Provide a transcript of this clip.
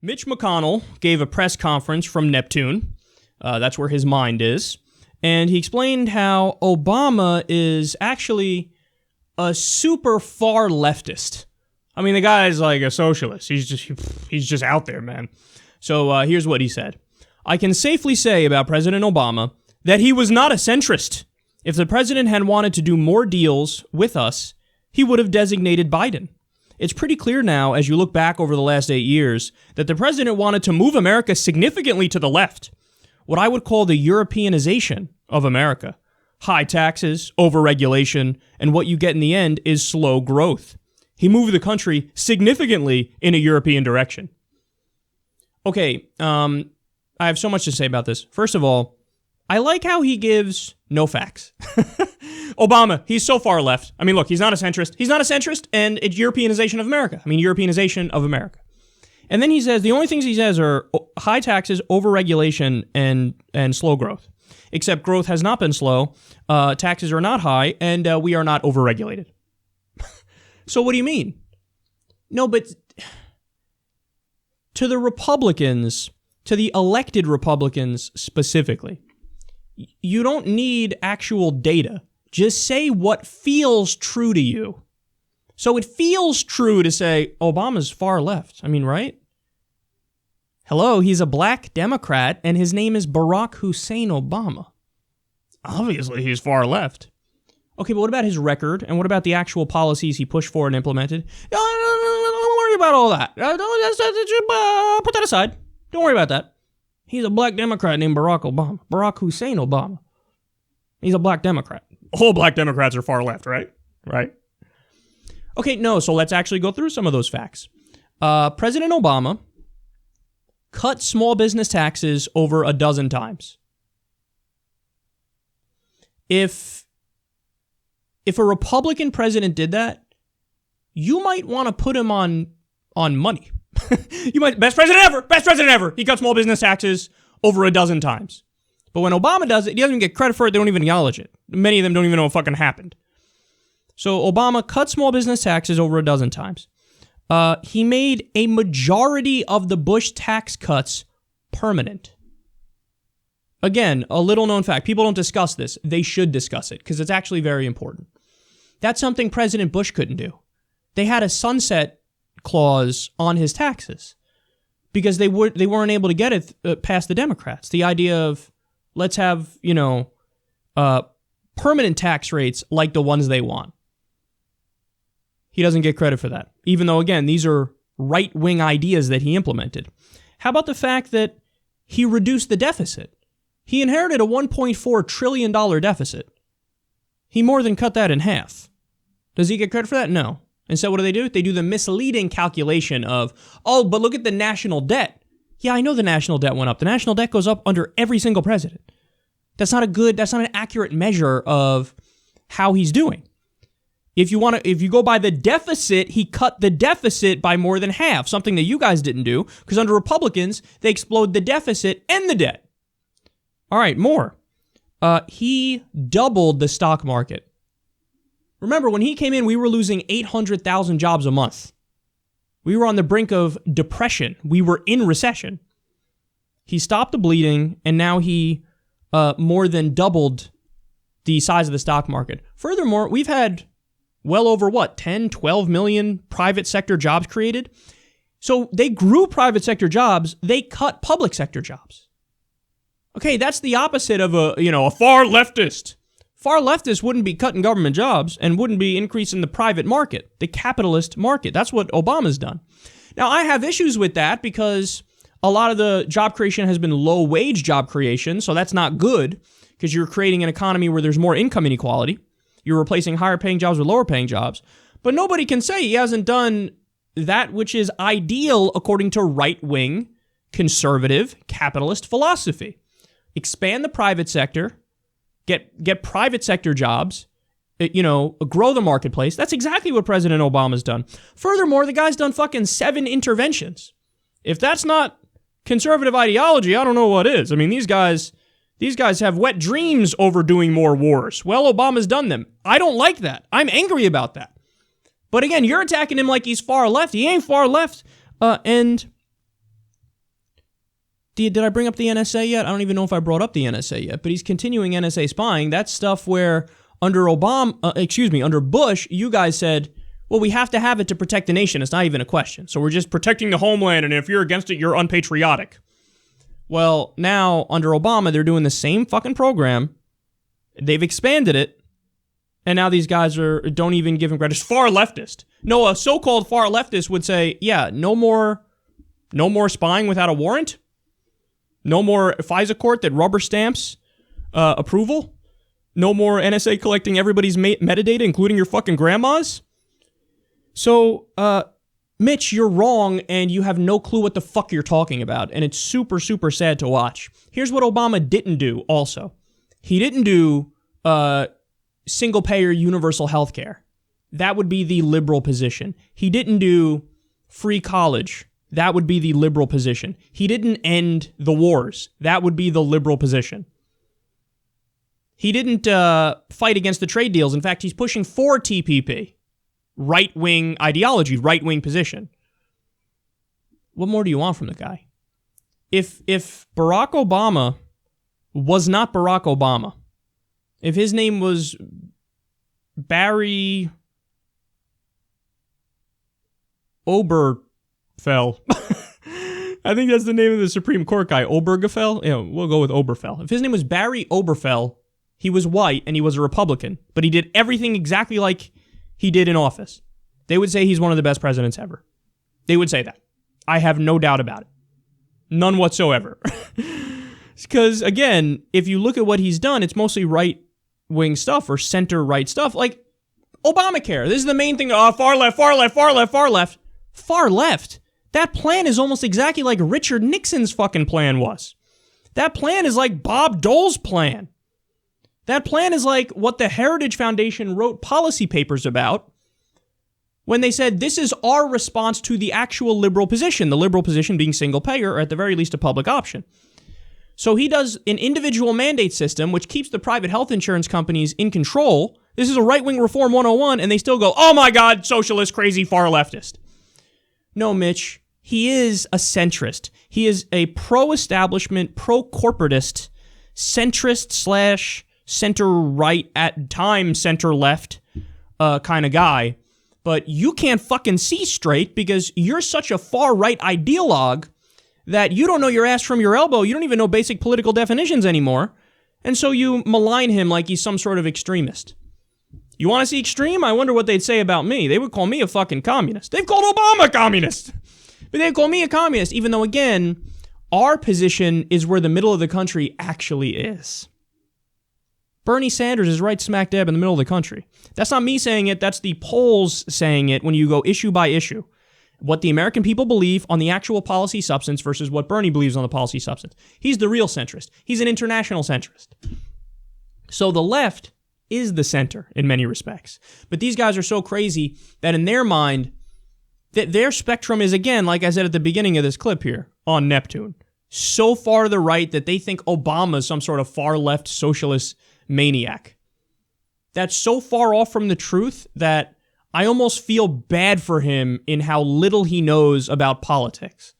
Mitch McConnell gave a press conference from Neptune. That's where his mind is. And he explained how Obama is actually a super far leftist. I mean, the guy's like a socialist. He's just out there, man. So here's what he said. I can safely say about President Obama that he was not a centrist. If the president had wanted to do more deals with us, he would have designated Biden. It's pretty clear now, as you look back over the last 8 years, that the president wanted to move America significantly to the left. What I would call the Europeanization of America. High taxes, overregulation, and what you get in the end is slow growth. He moved the country significantly in a European direction. Okay, I have so much to say about this. First of all, I like how he gives no facts. Obama, he's so far left. I mean, look, he's not a centrist. He's not a centrist, and it's Europeanization of America. Europeanization of America. And then he says, the only things he says are high taxes, overregulation, and slow growth. Except growth has not been slow, taxes are not high, and we are not overregulated. So what do you mean? No, but to the Republicans, to the elected Republicans specifically, you don't need actual data. Just say what feels true to you. So it feels true to say Obama's far left. I mean, right? Hello, he's a black Democrat, and his name is Barack Hussein Obama. Obviously, he's far left. Okay, but what about his record, and what about the actual policies he pushed for and implemented? Don't worry about all that. Put that aside. Don't worry about that. He's a black Democrat named Barack Obama. Barack Hussein Obama. He's a black Democrat. All black Democrats are far left, right? Right. Okay, no, so let's actually go through some of those facts. President Obama cut small business taxes over a dozen times. If a Republican president did that, you might want to put him on money. You might, best president ever. He cut small business taxes over a dozen times. But when Obama does it, he doesn't even get credit for it. They don't even acknowledge it. Many of them don't even know what fucking happened. So Obama cut small business taxes over a dozen times. He made a majority of the Bush tax cuts permanent. Again, a little known fact. People don't discuss this. They should discuss it because it's actually very important. That's something President Bush couldn't do. They had a sunset clause on his taxes because they weren't able to get it past the Democrats. The idea of let's have, permanent tax rates like the ones they want. He doesn't get credit for that, even though, again, these are right-wing ideas that he implemented. How about the fact that he reduced the deficit? He inherited a $1.4 trillion deficit. He more than cut that in half. Does he get credit for that? No. Instead, what do? They do the misleading calculation of, oh, but look at the national debt. Yeah, I know the national debt went up. The national debt goes up under every single president. That's not an accurate measure of how he's doing. If you go by the deficit, he cut the deficit by more than half, something that you guys didn't do, because under Republicans, they explode the deficit and the debt. All right, more. He doubled the stock market. Remember, when he came in, we were losing 800,000 jobs a month. We were on the brink of depression. We were in recession. He stopped the bleeding, and now he more than doubled the size of the stock market. Furthermore, we've had well over 10, 12 million private sector jobs created. So they grew private sector jobs. They cut public sector jobs. Okay, that's the opposite of a far leftist. Far leftists wouldn't be cutting government jobs and wouldn't be increasing the private market, the capitalist market. That's what Obama's done. Now, I have issues with that because a lot of the job creation has been low-wage job creation, so that's not good because you're creating an economy where there's more income inequality. You're replacing higher-paying jobs with lower-paying jobs. But nobody can say he hasn't done that which is ideal according to right-wing, conservative, capitalist philosophy. Expand the private sector. Get private sector jobs, grow the marketplace. That's exactly what President Obama's done. Furthermore, the guy's done fucking 7 interventions. If that's not conservative ideology, I don't know what is. I mean, these guys have wet dreams over doing more wars. Well, Obama's done them. I don't like that. I'm angry about that. But again, you're attacking him like he's far left. He ain't far left. And did I bring up the NSA yet? I don't even know if I brought up the NSA yet, but he's continuing NSA spying. That's stuff where under under Bush, you guys said, well, we have to have it to protect the nation. It's not even a question. So we're just protecting the homeland, and if you're against it, you're unpatriotic. Well, now, under Obama, they're doing the same fucking program. They've expanded it, and now these guys don't even give him credit. It's far leftist. No, a so-called far leftist would say, yeah, no more spying without a warrant. No more FISA court that rubber stamps approval. No more NSA collecting everybody's metadata, including your fucking grandma's. So, Mitch, you're wrong, and you have no clue what the fuck you're talking about, and it's super, super sad to watch. Here's what Obama didn't do also. He didn't do single-payer universal health care. That would be the liberal position. He didn't do free college. That would be the liberal position. He didn't end the wars. That would be the liberal position. He didn't fight against the trade deals. In fact, he's pushing for TPP. Right-wing ideology, right-wing position. What more do you want from the guy? If Barack Obama was not Barack Obama, if his name was Barry Obergefell, I think that's the name of the Supreme Court guy, Obergefell? Yeah, we'll go with Obergefell. If his name was Barry Obergefell, he was white and he was a Republican, but he did everything exactly like he did in office. They would say he's one of the best presidents ever. They would say that. I have no doubt about it. None whatsoever. Because, again, if you look at what he's done, it's mostly right-wing stuff or center-right stuff. Like Obamacare. This is the main thing. Oh, far left, far left, far left, far left. Far left. That plan is almost exactly like Richard Nixon's fucking plan was. That plan is like Bob Dole's plan. That plan is like what the Heritage Foundation wrote policy papers about when they said this is our response to the actual liberal position, the liberal position being single payer or at the very least a public option. So he does an individual mandate system which keeps the private health insurance companies in control. This is a right-wing reform 101, and they still go, oh my God, socialist, crazy, far leftist. No, Mitch, he is a centrist. He is a pro-establishment, pro-corporatist, centrist / center-right, at times center-left kind of guy. But you can't fucking see straight because you're such a far-right ideologue that you don't know your ass from your elbow. You don't even know basic political definitions anymore. And so you malign him like he's some sort of extremist. You want to see extreme? I wonder what they'd say about me. They would call me a fucking communist. They've called Obama a communist. But they'd call me a communist, even though, again, our position is where the middle of the country actually is. Bernie Sanders is right smack dab in the middle of the country. That's not me saying it. That's the polls saying it when you go issue by issue. What the American people believe on the actual policy substance versus what Bernie believes on the policy substance. He's the real centrist. He's an international centrist. So the left is the center in many respects. But these guys are so crazy that in their mind, that their spectrum is, again, like I said at the beginning of this clip here, on Neptune. So far to the right that they think Obama is some sort of far left socialist maniac. That's so far off from the truth that I almost feel bad for him in how little he knows about politics.